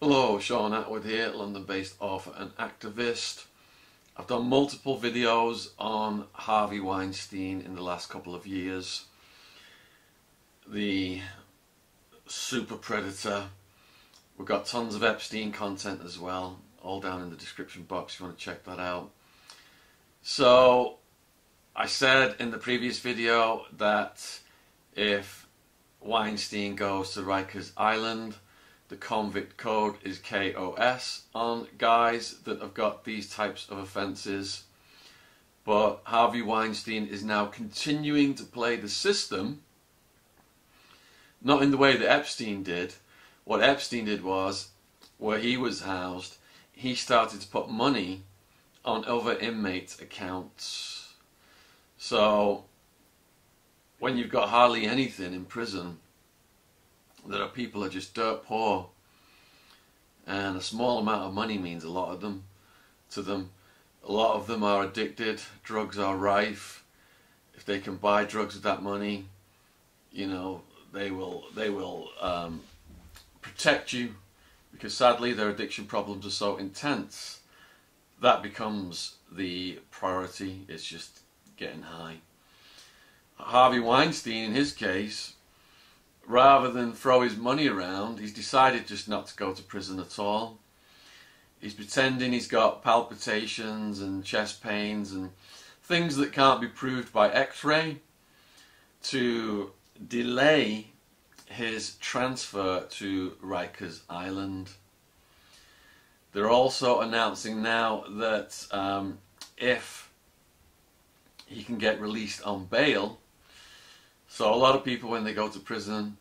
Hello, Sean Atwood here, London-based author and activist. I've done multiple videos on Harvey Weinstein in the last couple of years. The super predator. We've got tons of Epstein content as well, all down in the description box if you want to check that out. So, I said in the previous video that if Weinstein goes to Rikers Island, the convict code is KOS on guys that have got these types of offences. But Harvey Weinstein is now continuing to play the system, not in the way that Epstein did. What Epstein did was, where he was housed, he started to put money on other inmates' accounts. So, when you've got hardly anything in prison, there are people who are just dirt poor, and a small amount of money means a lot to them. A lot of them are addicted. Drugs are rife. If they can buy drugs with that money, you know, they will protect you, because sadly their addiction problems are so intense. That becomes the priority. It's just getting high. Harvey Weinstein, in his case, rather than throw his money around, he's decided just not to go to prison at all. He's pretending he's got palpitations and chest pains and things that can't be proved by X-ray to delay his transfer to Rikers Island. They're also announcing now that if he can get released on bail, so a lot of people, when they go to prison,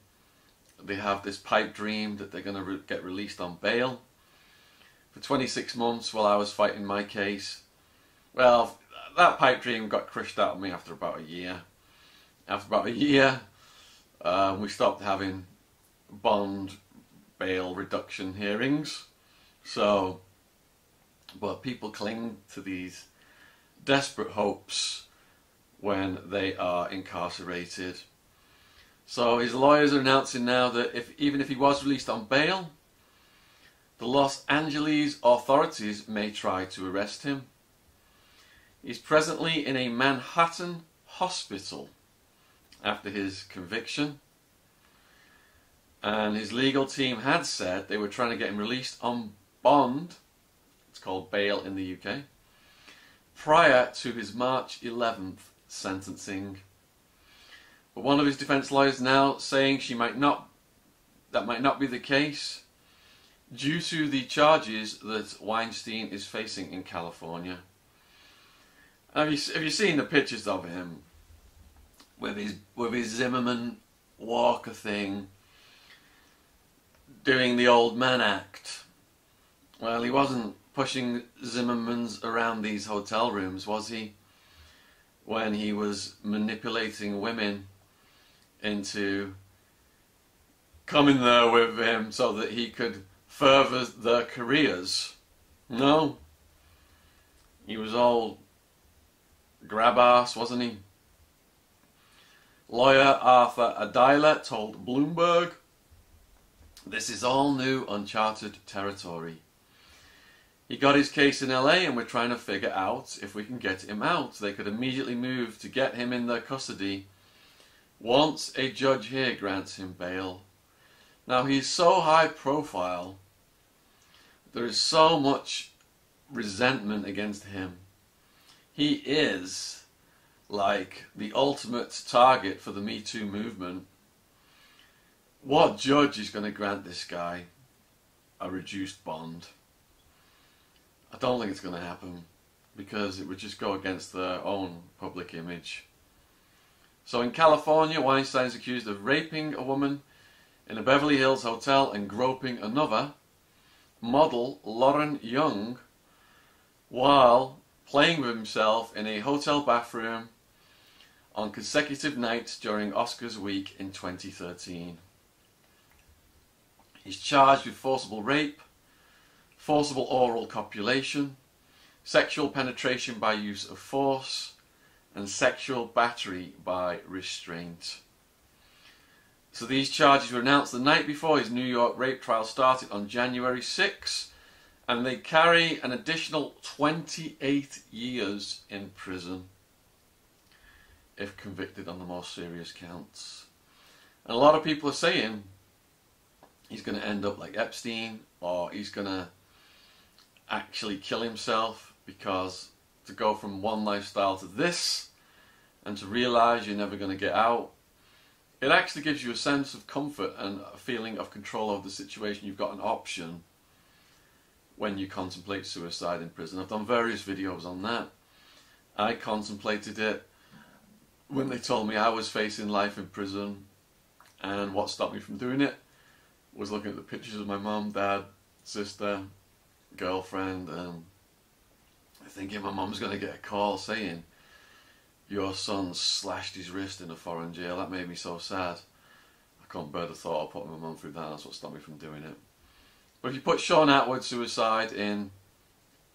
they have this pipe dream that they're going to get released on bail. For 26 months while I was fighting my case, well, that pipe dream got crushed out of me after about a year. After about a year, we stopped having bond bail reduction hearings. So, but people cling to these desperate hopes when they are incarcerated. So his lawyers are announcing now that even if he was released on bail, the Los Angeles authorities may try to arrest him. He's presently in a Manhattan hospital after his conviction, and his legal team had said they were trying to get him released on bond, it's called bail in the UK, prior to his March 11th sentencing. But one of his defense lawyers now saying that might not be the case due to the charges that Weinstein is facing in California. Have you seen the pictures of him with his Zimmerman walker thing, doing the old man act? Well, he wasn't pushing Zimmermans around these hotel rooms, was he? When he was manipulating women into coming there with him so that he could further their careers. No. He was all grab ass, wasn't he? Lawyer Arthur Adila told Bloomberg, "This is all new, uncharted territory. He got his case in LA and we're trying to figure out if we can get him out. They could immediately move to get him in their custody once a judge here grants him bail." Now, he's so high profile, there is so much resentment against him. He is like the ultimate target for the Me Too movement. What judge is going to grant this guy a reduced bond? I don't think it's going to happen, because it would just go against their own public image. So in California, Weinstein is accused of raping a woman in a Beverly Hills hotel and groping another, model Lauren Young, while playing with himself in a hotel bathroom on consecutive nights during Oscars week in 2013. He's charged with forcible rape, forcible oral copulation, sexual penetration by use of force, and sexual battery by restraint. So these charges were announced the night before his New York rape trial started on January 6, and they carry an additional 28 years in prison if convicted on the more serious counts. And a lot of people are saying he's going to end up like Epstein, or he's going to actually kill himself, because to go from one lifestyle to this and to realize you're never going to get out, it actually gives you a sense of comfort and a feeling of control over the situation. You've got an option when you contemplate suicide in prison. I've done various videos on that. I contemplated it when they told me I was facing life in prison, and what stopped me from doing it was looking at the pictures of my mum, dad, sister, girlfriend, and thinking my mum's going to get a call saying your son slashed his wrist in a foreign jail. That made me so sad. I couldn't bear the thought of putting my mum through that. That's what stopped me from doing it. But if you put Sean Atwood suicide in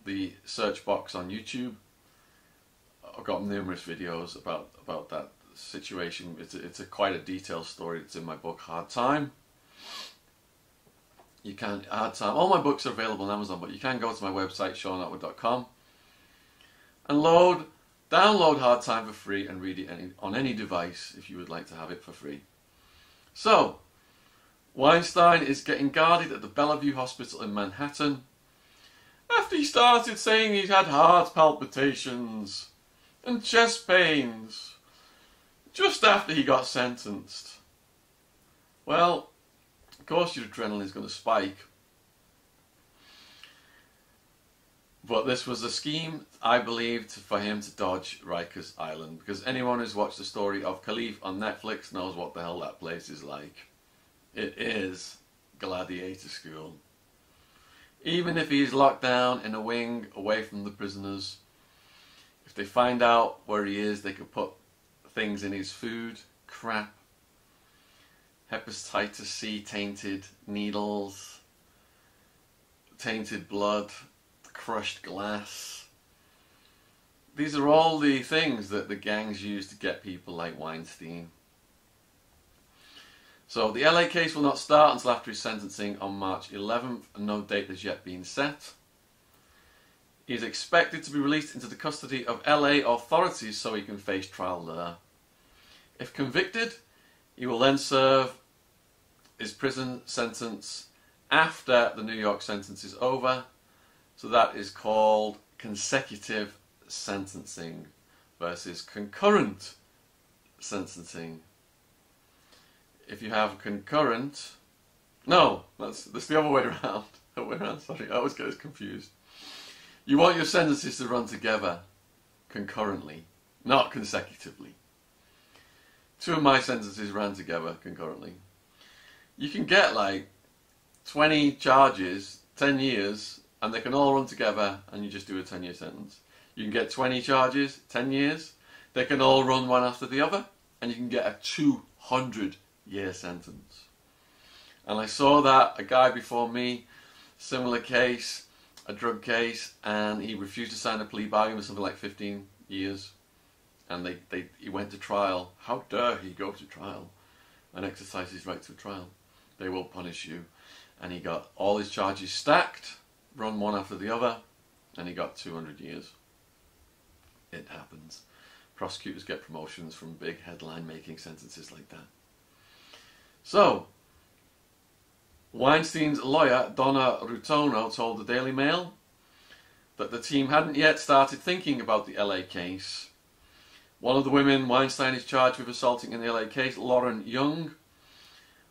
the search box on YouTube, I've got numerous videos about that situation. It's quite a detailed story. It's in my book Hard Time. You can Hard Time. All my books are available on Amazon, but you can go to my website seanatwood.com and download Hard Time for free and read it on any device if you would like to have it for free. So, Weinstein is getting guarded at the Bellevue Hospital in Manhattan after he started saying he'd had heart palpitations and chest pains just after he got sentenced. Well, of course your adrenaline is going to spike. But this was a scheme, I believed, for him to dodge Rikers Island, because anyone who's watched the story of Khalif on Netflix knows what the hell that place is like. It is gladiator school. Even if he's locked down in a wing away from the prisoners, if they find out where he is, they could put things in his food, crap, hepatitis C tainted needles, tainted blood, crushed glass. These are all the things that the gangs use to get people like Weinstein. So the LA case will not start until after his sentencing on March 11th, and no date has yet been set. He is expected to be released into the custody of LA authorities so he can face trial there. If convicted, he will then serve his prison sentence after the New York sentence is over. So that is called consecutive sentencing versus concurrent sentencing. If you have concurrent, no, that's the other way around. Sorry, I always get confused. You want your sentences to run together concurrently, not consecutively. 2 of my sentences ran together concurrently. You can get like 20 charges, 10 years, and they can all run together, and you just do a 10-year sentence. You can get 20 charges, 10 years, they can all run one after the other, and you can get a 200-year sentence. And I saw that a guy before me, similar case, a drug case, and he refused to sign a plea bargain for something like 15 years. And he went to trial. How dare he go to trial and exercise his right to a trial? They will punish you. And he got all his charges stacked, run one after the other, and he got 200 years. It happens. Prosecutors get promotions from big headline-making sentences like that. So, Weinstein's lawyer, Donna Rutono, told the Daily Mail that the team hadn't yet started thinking about the LA case. One of the women Weinstein is charged with assaulting in the LA case, Lauren Young,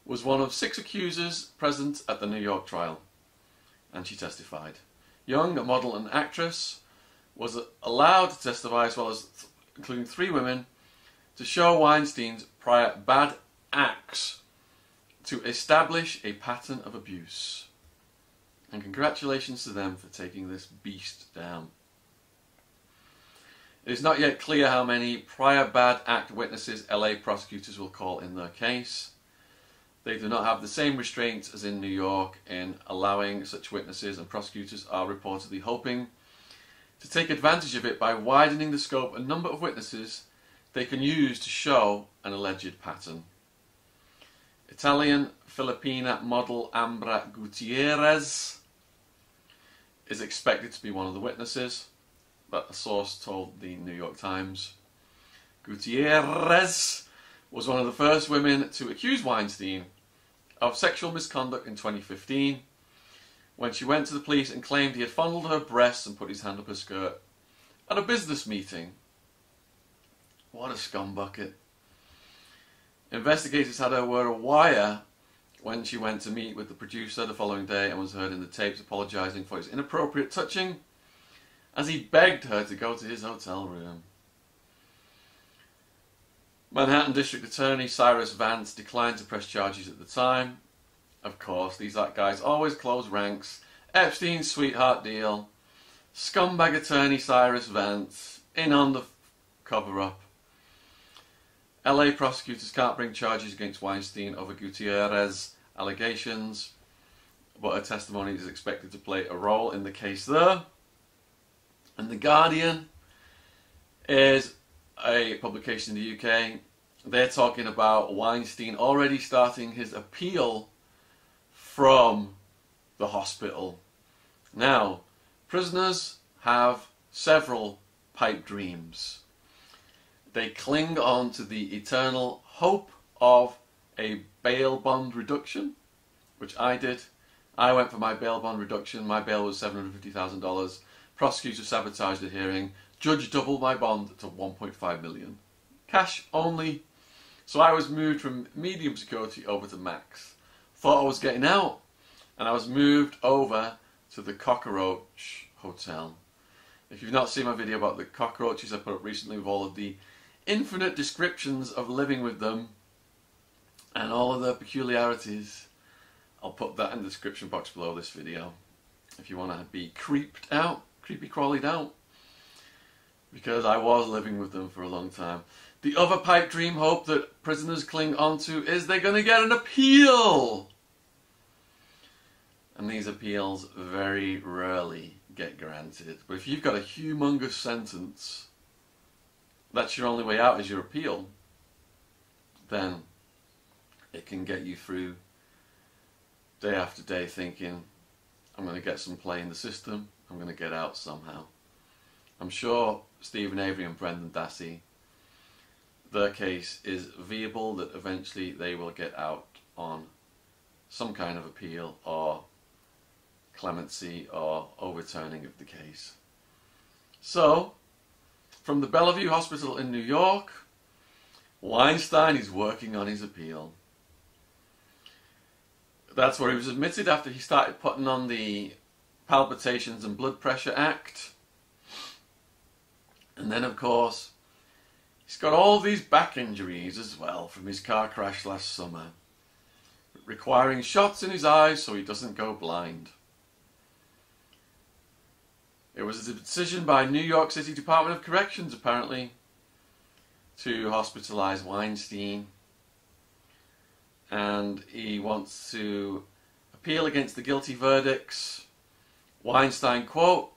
was one of 6 accusers present at the New York trial, and she testified. Young, a model and actress, was allowed to testify, as well as including 3 women, to show Weinstein's prior bad acts to establish a pattern of abuse. And congratulations to them for taking this beast down. It is not yet clear how many prior bad act witnesses LA prosecutors will call in their case. They do not have the same restraints as in New York in allowing such witnesses, and prosecutors are reportedly hoping to take advantage of it by widening the scope and number of witnesses they can use to show an alleged pattern. Italian Filipina model Ambra Gutierrez is expected to be one of the witnesses, but a source told the New York Times. Gutierrez was one of the first women to accuse Weinstein of sexual misconduct in 2015, when she went to the police and claimed he had fondled her breasts and put his hand up her skirt at a business meeting. What a scumbucket. Investigators had her wear a wire when she went to meet with the producer the following day and was heard in the tapes apologising for his inappropriate touching as he begged her to go to his hotel room. Manhattan District Attorney Cyrus Vance declined to press charges at the time. Of course, these guys always close ranks. Epstein's sweetheart deal. Scumbag attorney Cyrus Vance in on the cover-up. LA prosecutors can't bring charges against Weinstein over Gutierrez allegations, but her testimony is expected to play a role in the case there. And The Guardian is a publication in the UK. They're talking about Weinstein already starting his appeal from the hospital. Now, prisoners have several pipe dreams. They cling on to the eternal hope of a bail bond reduction, which I did. I went for my bail bond reduction. My bail was $750,000. Prosecutor sabotaged the hearing. Judge doubled my bond to $1.5 million. Cash only. So I was moved from medium security over to max. Thought I was getting out, and I was moved over to the Cockroach Hotel. If you've not seen my video about the cockroaches I put up recently with all of the infinite descriptions of living with them and all of their peculiarities, I'll put that in the description box below this video if you want to be creeped out, creepy crawlied out, because I was living with them for a long time. The other pipe dream hope that prisoners cling onto is they're going to get an appeal. And these appeals very rarely get granted. But if you've got a humongous sentence, that's your only way out is your appeal, then it can get you through day after day thinking, I'm going to get some play in the system, I'm going to get out somehow. I'm sure Stephen Avery and Brendan Dassey, their case is viable that eventually they will get out on some kind of appeal or clemency or overturning of the case. So, from the Bellevue Hospital in New York, Weinstein is working on his appeal. That's where he was admitted after he started putting on the Palpitations and Blood Pressure Act. And then, of course, he's got all these back injuries as well from his car crash last summer, requiring shots in his eyes so he doesn't go blind. It was a decision by New York City Department of Corrections, apparently, to hospitalize Weinstein. And he wants to appeal against the guilty verdicts. Weinstein, quote,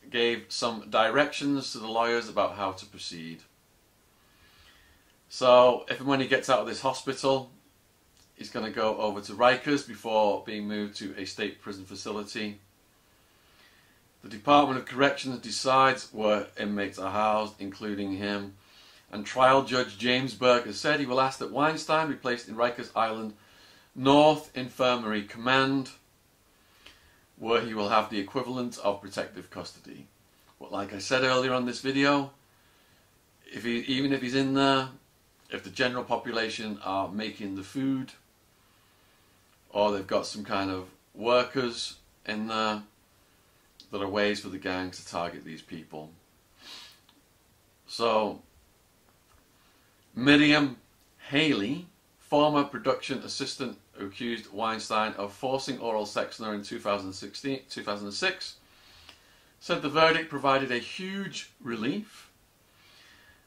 gave some directions to the lawyers about how to proceed. So, if and when he gets out of this hospital, he's going to go over to Rikers before being moved to a state prison facility. The Department of Corrections decides where inmates are housed, including him. And trial judge James Burke has said he will ask that Weinstein be placed in Rikers Island North Infirmary Command, where he will have the equivalent of protective custody. But like I said earlier on this video, even if he's in there, if the general population are making the food, or they've got some kind of workers in there, there are ways for the gangs to target these people. So, Miriam Haley, former production assistant who accused Weinstein of forcing oral sex on her in 2006, said the verdict provided a huge relief.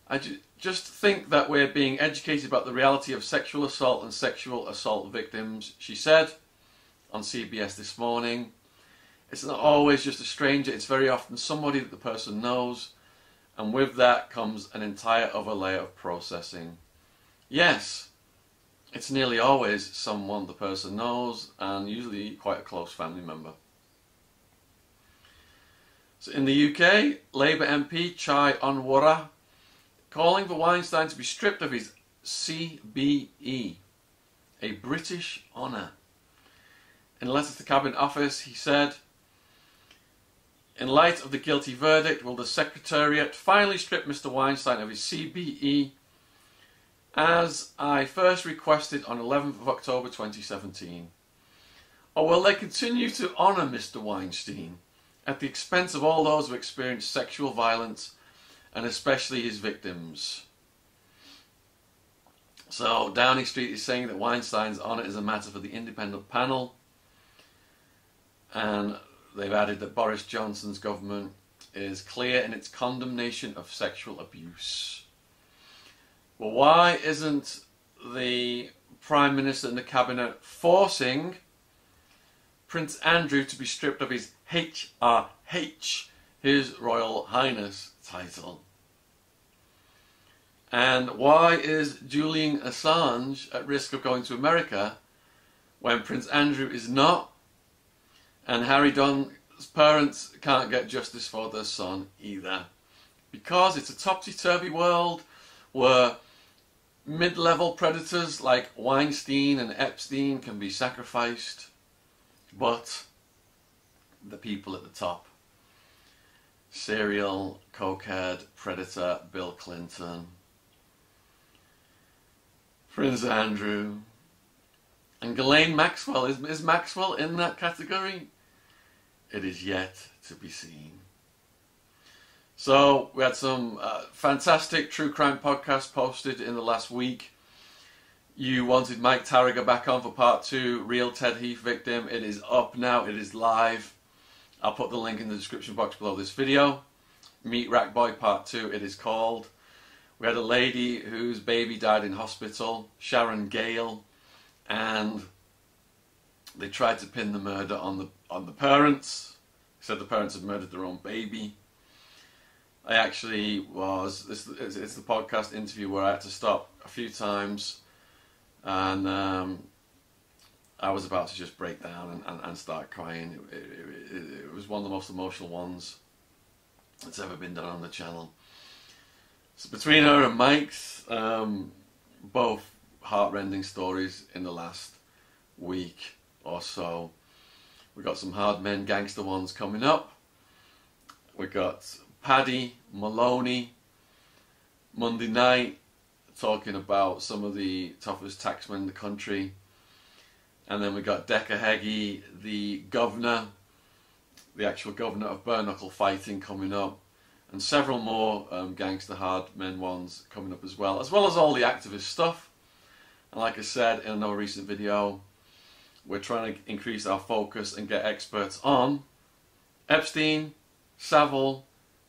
I just think that we're being educated about the reality of sexual assault and sexual assault victims, she said on CBS this morning. It's not always just a stranger, it's very often somebody that the person knows, and with that comes an entire other layer of processing. Yes, it's nearly always someone the person knows, and usually quite a close family member. So in the UK, Labour MP Chai Onwara calling for Weinstein to be stripped of his CBE, a British honour. In a letter to the Cabinet Office, he said, "In light of the guilty verdict, will the Secretariat finally strip Mr. Weinstein of his CBE, as I first requested on 11th of October 2017? Or will they continue to honour Mr. Weinstein at the expense of all those who experienced sexual violence, and especially his victims?" So Downing Street is saying that Weinstein's honour is a matter for the independent panel, and they've added that Boris Johnson's government is clear in its condemnation of sexual abuse. Well, why isn't the Prime Minister and the Cabinet forcing Prince Andrew to be stripped of his HRH, His Royal Highness title? And why is Julian Assange at risk of going to America when Prince Andrew is not? And Harry Dunn's parents can't get justice for their son either. Because it's a topsy-turvy world where mid-level predators like Weinstein and Epstein can be sacrificed, but the people at the top, serial cokehead predator Bill Clinton, Prince Andrew, and Ghislaine Maxwell. Is Maxwell in that category? It is yet to be seen. So we had some fantastic true crime podcasts posted in the last week. You wanted Mike Tarrager back on for part 2, Real Ted Heath Victim. It is up now, it is live. I'll put the link in the description box below this video. Meet Rack Boy part 2, it is called. We had a lady whose baby died in hospital, Sharon Gale, and they tried to pin the murder on the parents. They said the parents had murdered their own baby. I actually was, it's the podcast interview where I had to stop a few times, and I was about to just break down and start crying. It was one of the most emotional ones that's ever been done on the channel. So between her and Mike's, both heartrending stories in the last week or so. We got some hard men gangster ones coming up. We got Paddy Maloney Monday night talking about some of the toughest taxmen in the country. And then we got Decker Heggie, the governor, the actual governor of bare knuckle fighting, coming up. And several more gangster hard men ones coming up as well as all the activist stuff. And like I said in another recent video, we're trying to increase our focus and get experts on Epstein, Savile,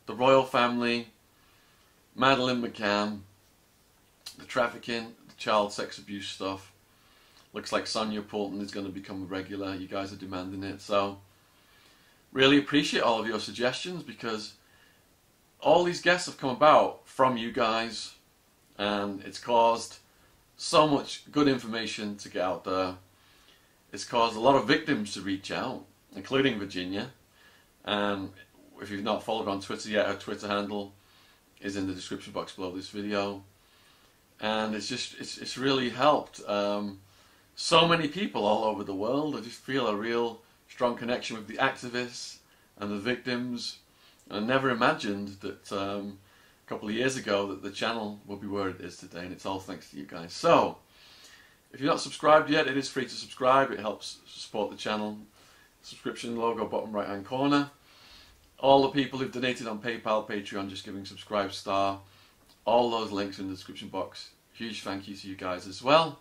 the royal family, Madeleine McCann, the trafficking, the child sex abuse stuff. Looks like Sonia Poulton is going to become a regular. You guys are demanding it. So really appreciate all of your suggestions, because all these guests have come about from you guys, and it's caused so much good information to get out there. It's caused a lot of victims to reach out, including Virginia. And if you've not followed her on Twitter yet, her Twitter handle is in the description box below this video. And it's really helped so many people all over the world. I just feel a real strong connection with the activists and the victims. I never imagined that a couple of years ago that the channel would be where it is today, and it's all thanks to you guys. So, if you're not subscribed yet, it is free to subscribe. It helps support the channel. Subscription logo bottom right hand corner. All the people who've donated on PayPal, Patreon, Just Giving, Subscribe, Star, all those links are in the description box. Huge thank you to you guys as well.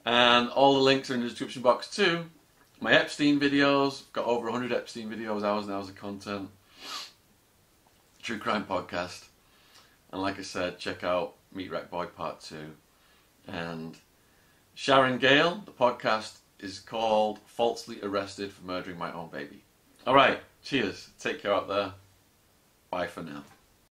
And all the links are in the description box too. My Epstein videos, got over 100 Epstein videos, hours and hours of content. True Crime Podcast. And like I said, check out Meet Rack Boy Part 2. And Sharon Gale, the podcast is called Falsely Arrested for Murdering My Own Baby. Alright, cheers. Take care out there. Bye for now.